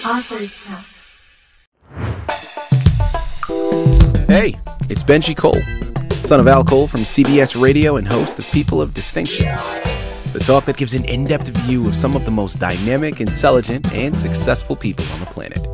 Author's Press. Hey, it's Benji Cole, son of Al Cole from CBS Radio and host of People of Distinction, the talk that gives an in-depth view of some of the most dynamic, intelligent, and successful people on the planet.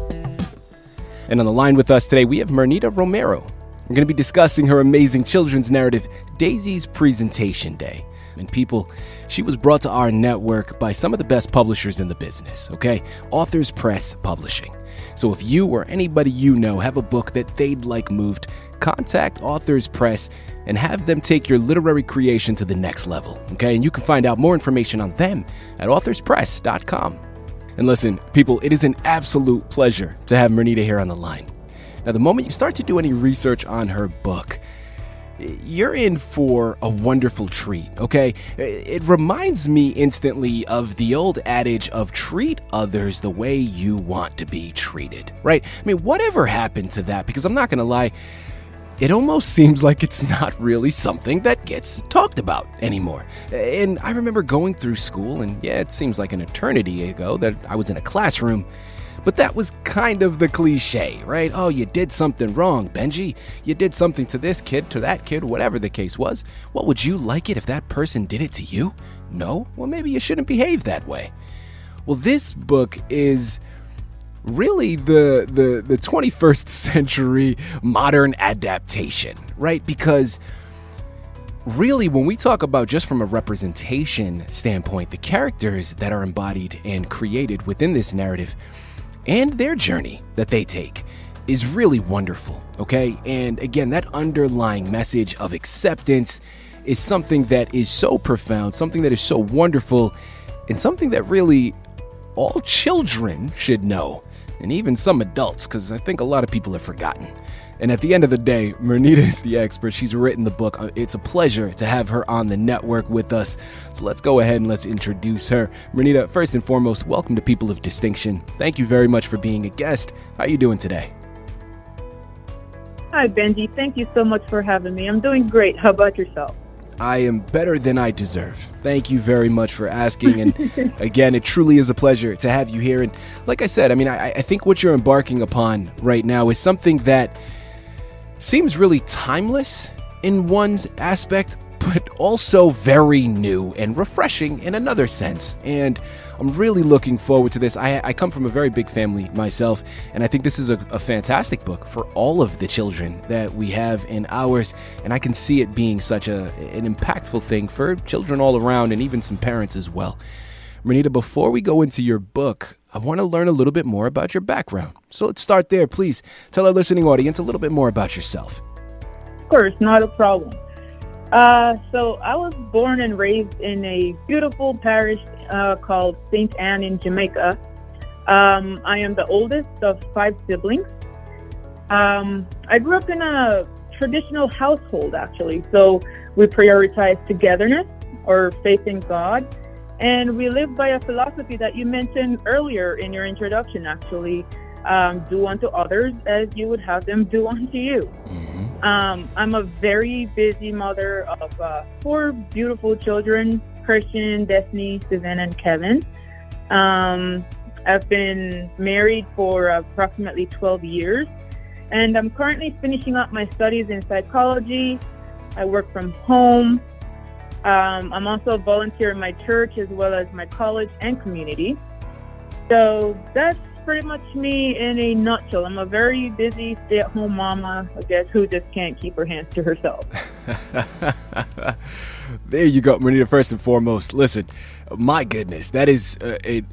And on the line with us today, we have Merneeta Romero. We're going to be discussing her amazing children's narrative, Daisy's Presentation Day. And people, she was brought to our network by some of the best publishers in the business, okay? Authors Press Publishing. So if you or anybody you know have a book that they'd like moved, contact Authors Press and have them take your literary creation to the next level, okay? And you can find out more information on them at authorspress.com. And listen, people, it is an absolute pleasure to have Merneeta here on the line. Now, the moment you start to do any research on her book, you're in for a wonderful treat, okay? It reminds me instantly of the old adage of treat others the way you want to be treated, right? I mean, whatever happened to that? Because I'm not gonna lie, it almost seems like it's not really something that gets talked about anymore. And I remember going through school, and yeah, it seems like an eternity ago that I was in a classroom, but that was kind of the cliche, right? Oh, you did something wrong, Benji. You did something to this kid, to that kid, whatever the case was. Well, would you like it if that person did it to you? No? Well, maybe you shouldn't behave that way. Well, this book is really the 21st century modern adaptation, right? Because really, when we talk about just from a representation standpoint, the characters that are embodied and created within this narrative and their journey that they take is really wonderful, okay? And again, that underlying message of acceptance is something that is so profound, something that is so wonderful, and something that really all children should know, and even some adults, because I think a lot of people have forgotten. And at the end of the day, Merneeta is the expert. She's written the book. It's a pleasure to have her on the network with us. So let's go ahead and let's introduce her. Merneeta, first and foremost, welcome to People of Distinction. Thank you very much for being a guest. How are you doing today? Hi, Benji. Thank you so much for having me. I'm doing great. How about yourself? I am better than I deserve. Thank you very much for asking. And again, it truly is a pleasure to have you here. And like I said, I mean, I think what you're embarking upon right now is something that seems really timeless in one aspect, but also very new and refreshing in another sense. And I'm really looking forward to this. I come from a very big family myself, and I think this is a fantastic book for all of the children that we have in ours. And I can see it being such an impactful thing for children all around and even some parents as well. Merneeta, before we go into your book, I want to learn a little bit more about your background. So let's start there. Please tell our listening audience a little bit more about yourself. Of course, not a problem. So I was born and raised in a beautiful parish called St. Anne in Jamaica. I am the oldest of 5 siblings. I grew up in a traditional household, actually. So we prioritize togetherness or faith in God. And we live by a philosophy that you mentioned earlier in your introduction, actually. Do unto others as you would have them do unto you. Mm-hmm. I'm a very busy mother of 4 beautiful children, Christian, Destiny, Savannah, and Kevin. I've been married for approximately 12 years, and I'm currently finishing up my studies in psychology. I work from home. I'm also a volunteer in my church as well as my college and community. So that's pretty much me in a nutshell. I'm a very busy stay-at-home mama, I guess, who just can't keep her hands to herself. There you go, Merneeta. First and foremost, listen, my goodness, that is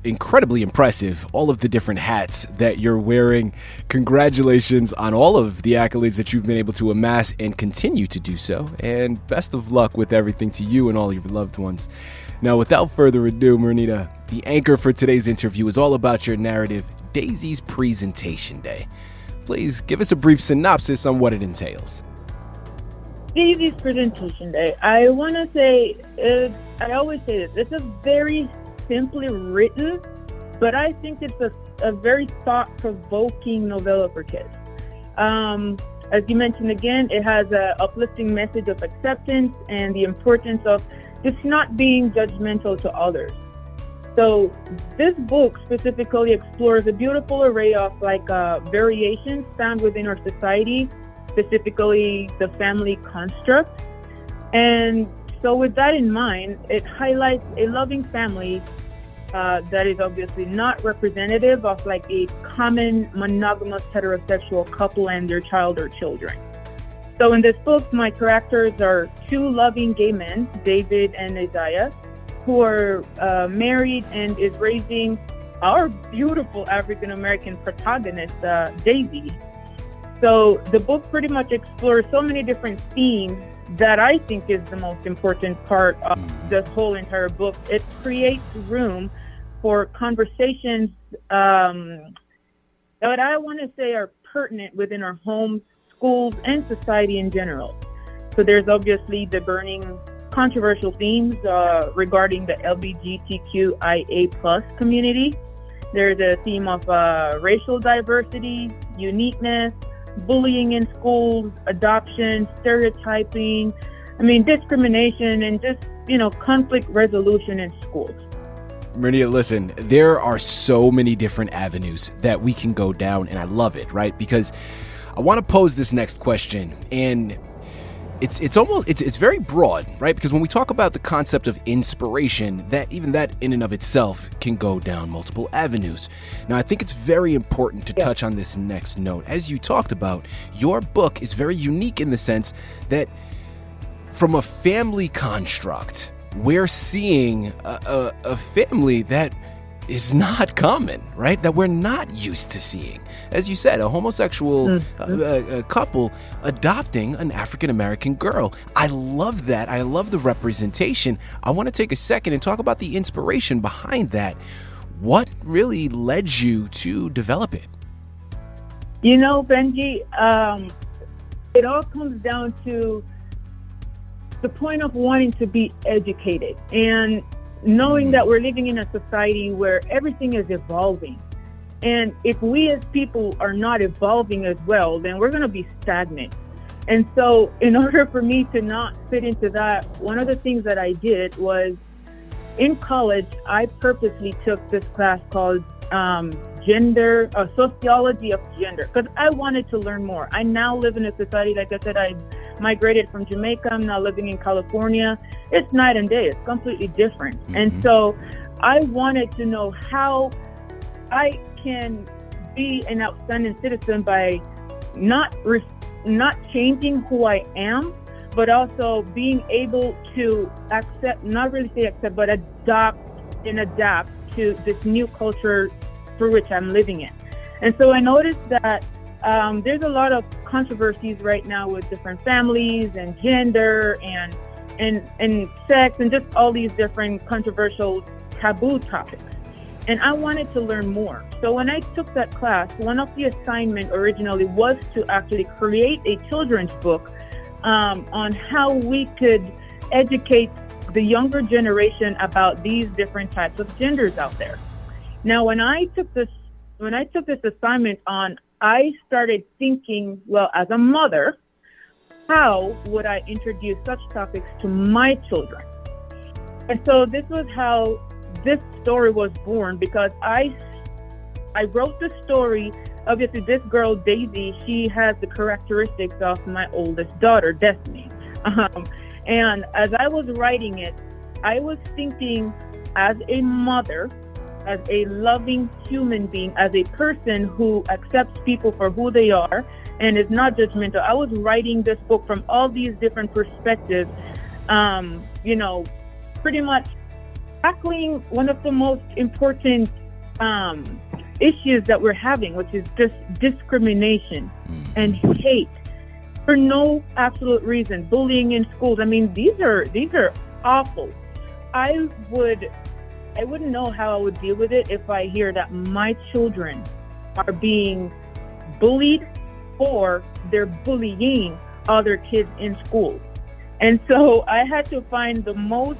incredibly impressive, all of the different hats that you're wearing. Congratulations on all of the accolades that you've been able to amass and continue to do so. And best of luck with everything to you and all your loved ones. Now, without further ado, Merneeta, the anchor for today's interview is all about your narrative, Daisy's Presentation Day. Please give us a brief synopsis on what it entails. Daisy's Presentation Day. I want to say, I always say this, it's a very simply written, but I think it's a very thought-provoking novella for kids. As you mentioned again, it has an uplifting message of acceptance and the importance of just not being judgmental to others. So this book specifically explores a beautiful array of variations found within our society, specifically the family construct. And so with that in mind, it highlights a loving family that is obviously not representative of like a common monogamous heterosexual couple and their child or children. So in this book, my characters are two loving gay men, David and Isiah, who are married and is raising our beautiful African-American protagonist, Daisy. So the book pretty much explores so many different themes that I think is the most important part of this whole entire book. It creates room for conversations that I want to say are pertinent within our homes, schools, and society in general. So there's obviously the burning controversial themes regarding the LGBTQIA+ community. There's a theme of racial diversity, uniqueness, bullying in schools, adoption, stereotyping, discrimination, and just, conflict resolution in schools. Merneeta, listen, there are so many different avenues that we can go down, and I love it, right? Because I want to pose this next question, and it's very broad, right? Because when we talk about the concept of inspiration, that in and of itself can go down multiple avenues. Now, I think it's very important to touch on this next note. As you talked about, your book is very unique in the sense that from a family construct, we're seeing a family that is not common, right? That we're not used to seeing. As you said, a homosexual couple adopting an African-American girl. I love that. I love the representation. I want to take a second and talk about the inspiration behind that. What really led you to develop it? Benji, it all comes down to the point of wanting to be educated and knowing that we're living in a society where everything is evolving. And if we as people are not evolving as well, then we're going to be stagnant. And so in order for me to not fit into that, one of the things that I did was in college, I purposely took this class called Sociology of Gender, because I wanted to learn more. I now live in a society, like I said, I migrated from Jamaica. I'm now living in California. It's night and day. It's completely different. And so I wanted to know how I can be an outstanding citizen by not changing who I am, but also being able to but adopt and adapt to this new culture through which I'm living in. And so I noticed that there's a lot of controversies right now with different families and gender and sex and just all these different controversial taboo topics. And I wanted to learn more. So when I took that class, one of the assignments originally was to actually create a children's book on how we could educate the younger generation about these different types of genders out there. Now, when I took this assignment on, I started thinking, well, as a mother, how would I introduce such topics to my children? And so this was how this story was born, because I wrote the story. Obviously, this girl, Daisy, she has the characteristics of my oldest daughter, Destiny. And as I was writing it, I was thinking as a mother, as a loving human being, as a person who accepts people for who they are and is not judgmental. I was writing this book from all these different perspectives, pretty much tackling one of the most important issues that we're having, which is just discrimination and hate for no absolute reason. Bullying in schools. These are awful. I wouldn't know how I would deal with it if I hear that my children are being bullied or they're bullying other kids in school. And so I had to find the most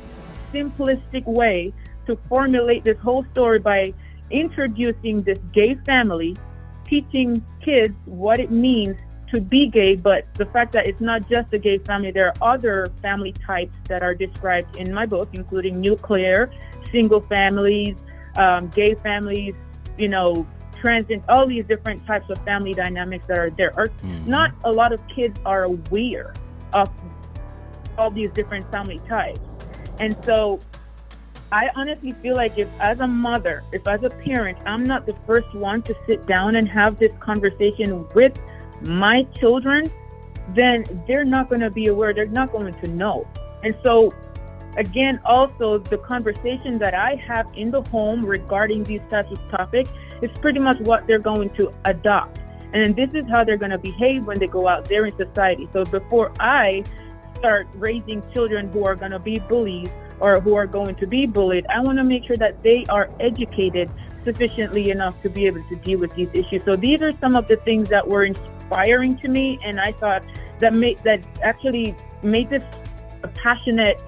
simplistic way to formulate this whole story by introducing this gay family, teaching kids what it means to be gay, but the fact that it's not just a gay family. There are other family types that are described in my book, including nuclear, single families, gay families, transient, all these different types of family dynamics that are there. Not a lot of kids are aware of all these different family types. And so I honestly feel like if as a mother, if as a parent, I'm not the first one to sit down and have this conversation with my children, then they're not going to be aware. They're not going to know. And so again, also the conversation that I have in the home regarding these types of topics is pretty much what they're going to adopt. And this is how they're going to behave when they go out there in society. So before I start raising children who are going to be bullies or who are going to be bullied, I want to make sure that they are educated sufficiently enough to be able to deal with these issues. So these are some of the things that were inspiring to me, and I thought that actually made this a passionate,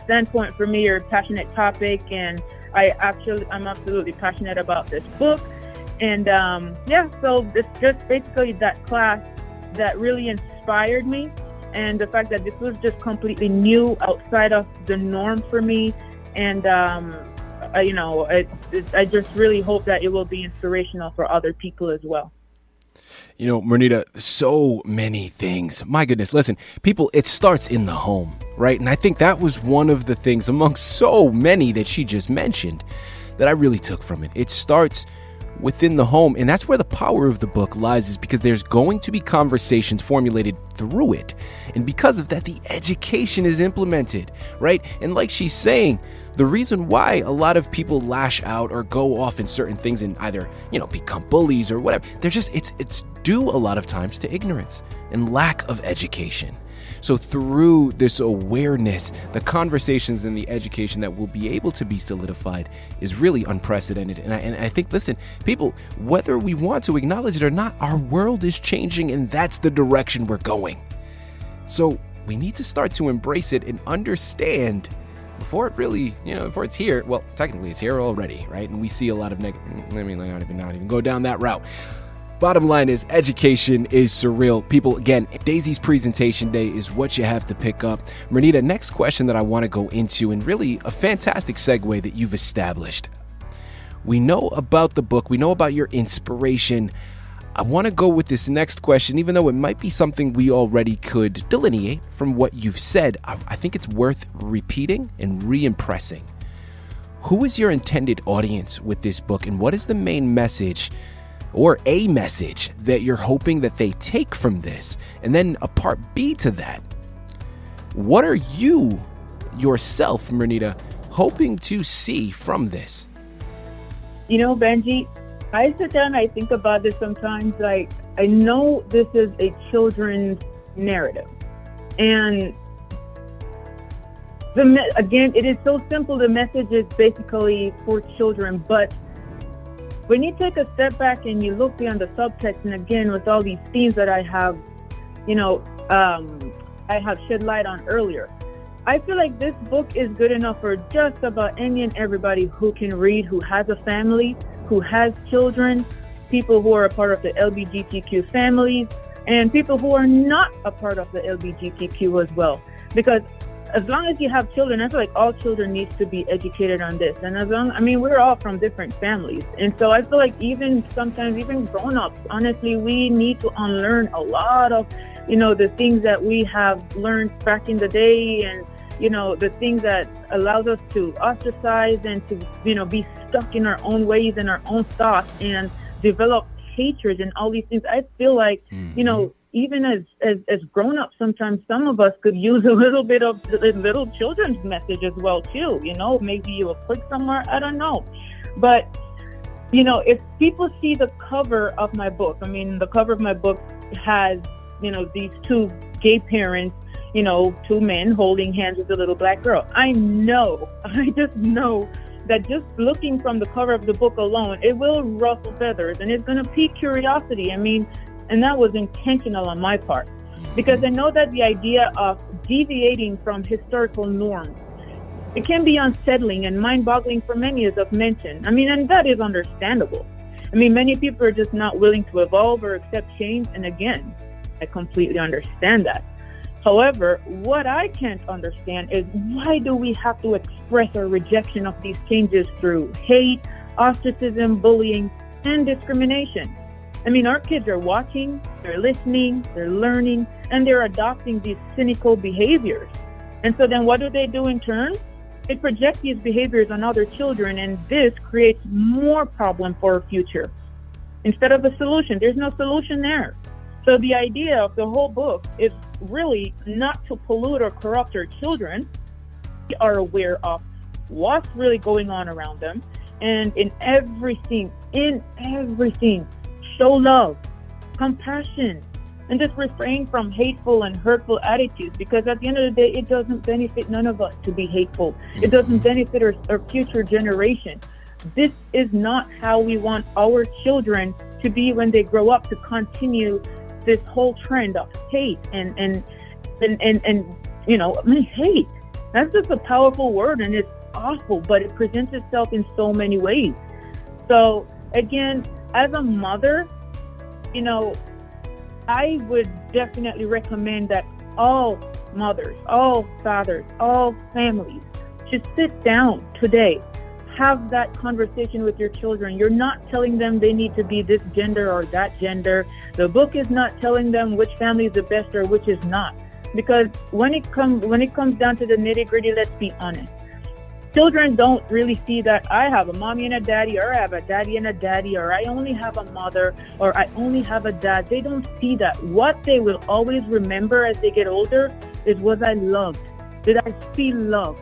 standpoint for me, or a passionate topic. And I'm absolutely passionate about this book. And so it's just basically that class that really inspired me. And the fact that this was just completely new, outside of the norm for me. And, I just really hope that it will be inspirational for other people as well. Merneeta, so many things. My goodness, listen, people, it starts in the home, right? And I think that was one of the things amongst so many that she just mentioned that I really took from it. It starts within the home, and that's where the power of the book lies, is because there's going to be conversations formulated through it. And because of that, the education is implemented, right? And like she's saying, the reason why a lot of people lash out or go off in certain things and either, become bullies or whatever, it's due a lot of times to ignorance and lack of education. So through this awareness, the conversations and the education that will be able to be solidified is really unprecedented. And I think, listen, people, whether we want to acknowledge it or not, our world is changing, and that's the direction we're going. So we need to start to embrace it and understand before it really, before it's here. Well, technically it's here already, right? And we see a lot of not even go down that route. Bottom line is, education is surreal. People, again, Daisy's presentation day is what you have to pick up. Merneeta, next question that I want to go into, and really a fantastic segue that you've established. We know about the book. We know about your inspiration. I want to go with this next question, even though it might be something we already could delineate from what you've said. I think it's worth repeating and re-impressing. Who is your intended audience with this book, and what is the main message or a message that you're hoping that they take from this? And then a part B to that, what are you yourself, Merneeta, hoping to see from this? Benji, I sit down and I think about this sometimes. Like, I know this is a children's narrative, and again, it is so simple. The message is basically for children, but when you take a step back and you look beyond the subtext, and again, with all these themes that I have, I have shed light on earlier, I feel like this book is good enough for just about any and everybody who can read, who has a family, who has children, people who are a part of the LGBTQ families, and people who are not a part of the LGBTQ as well. Because as long as you have children, I feel like all children need to be educated on this. And we're all from different families. And so I feel like sometimes even grown-ups, honestly, we need to unlearn a lot of, the things that we have learned back in the day, and, the things that allows us to ostracize and to, be stuck in our own ways and our own thoughts and develop hatred and all these things. I feel like, even as grown-ups, sometimes some of us could use a little bit of the little children's message as well, too. Maybe you will click somewhere. I don't know. But, if people see the cover of my book, the cover of my book has, these two gay parents, two men holding hands with a little black girl. I just know that just looking from the cover of the book alone, it will ruffle feathers, and it's going to pique curiosity. And that was intentional on my part, because I know that the idea of deviating from historical norms, it can be unsettling and mind-boggling for many, as I've mentioned. And that is understandable. Many people are just not willing to evolve or accept change. And again, I completely understand that. However, what I can't understand is why do we have to express our rejection of these changes through hate, ostracism, bullying, and discrimination? I mean, our kids are watching, they're listening, they're learning, and they're adopting these cynical behaviors. And so then what do they do in turn? They project these behaviors on other children, and this creates more problem for our future. Instead of a solution, there's no solution there. So the idea of the whole book is really not to pollute or corrupt our children. We are aware of what's really going on around them, and in everything, show love, compassion, and just refrain from hateful and hurtful attitudes, because at the end of the day, it doesn't benefit none of us to be hateful. It doesn't benefit our future generation. This is not how we want our children to be when they grow up, to continue this whole trend of hate and you know, I mean, hate. That's just a powerful word, and it's awful, but it presents itself in so many ways. So again, as a mother, you know, I would definitely recommend that all mothers, all fathers, all families should sit down today, have that conversation with your children. You're not telling them they need to be this gender or that gender. The book is not telling them which family is the best or which is not. Because when it comes down to the nitty-gritty, let's be honest. Children don't really see that I have a mommy and a daddy, or I have a daddy and a daddy, or I only have a mother, or I only have a dad. They don't see that. What they will always remember as they get older is, was I loved? Did I feel love?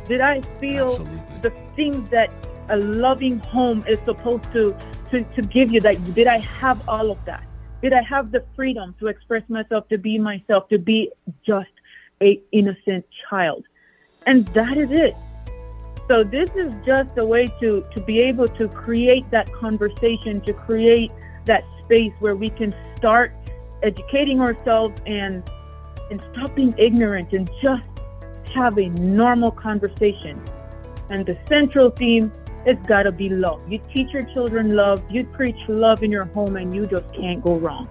Did I feel the things that a loving home is supposed to give you? That did I have all of that? Did I have the freedom to express myself, to be myself, to be just an innocent child? And that is it. So this is just a way to be able to create that conversation, to create that space where we can start educating ourselves and stop being ignorant and just have a normal conversation. And the central theme has got to be love. You teach your children love, you preach love in your home, and you just can't go wrong.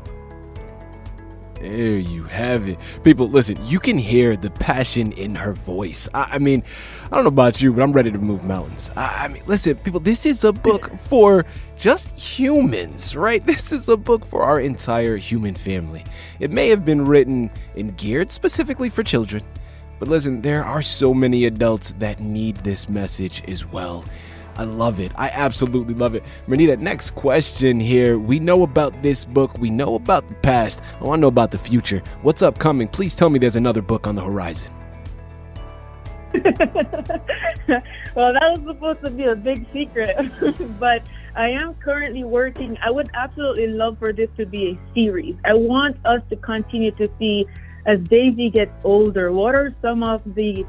There you have it. People, listen, you can hear the passion in her voice. I mean, I don't know about you, but I'm ready to move mountains. I mean, listen, people, this is a book for just humans, right? This is a book for our entire human family. It may have been written and geared specifically for children, but listen, there are so many adults that need this message as well. I love it. I absolutely love it. Merneeta, next question here. We know about this book. We know about the past. I want to know about the future. What's upcoming? Please tell me there's another book on the horizon. Well, that was supposed to be a big secret, but I am currently working. I would absolutely love for this to be a series. I want us to continue to see, as Daisy gets older, what are some of the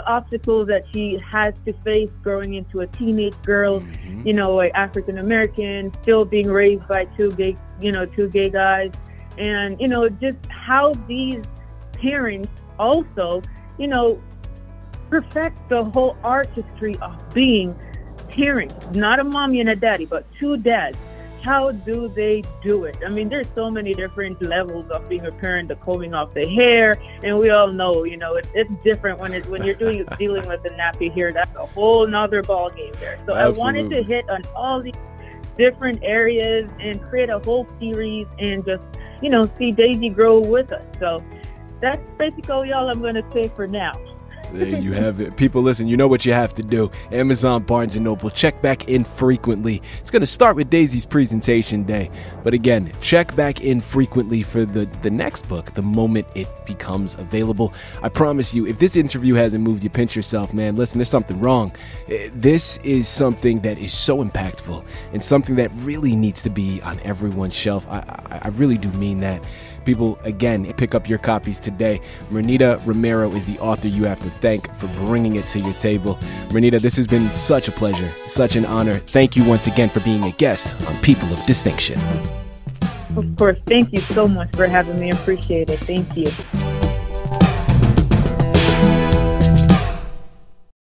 obstacles that she has to face growing into a teenage girl, African American, still being raised by two gay guys, and just how these parents also, perfect the whole artistry of being parents, not a mommy and a daddy, but two dads. How do they do it? I mean, there's so many different levels of being a parent, the combing off the hair, and we all know, it's different when you're dealing with the nappy hair. That's a whole nother ball game there. So absolutely. I wanted to hit on all these different areas and create a whole series and just, see Daisy grow with us. So that's basically all I'm going to say for now. There you have it. People, listen, you know what you have to do. Amazon, Barnes & Noble, check back in frequently. It's going to start with Daisy's presentation day. But again, check back in frequently for the next book, the moment it becomes available. I promise you, if this interview hasn't moved you, pinch yourself, man. Listen, there's something wrong. This is something that is so impactful and something that really needs to be on everyone's shelf. I really do mean that. People, again, pick up your copies today. Merneeta Romero is the author you have to thank for bringing it to your table. Merneeta, this has been such a pleasure, such an honor. Thank you once again for being a guest on People of Distinction. Of course. Thank you so much for having me. I appreciate it. Thank you.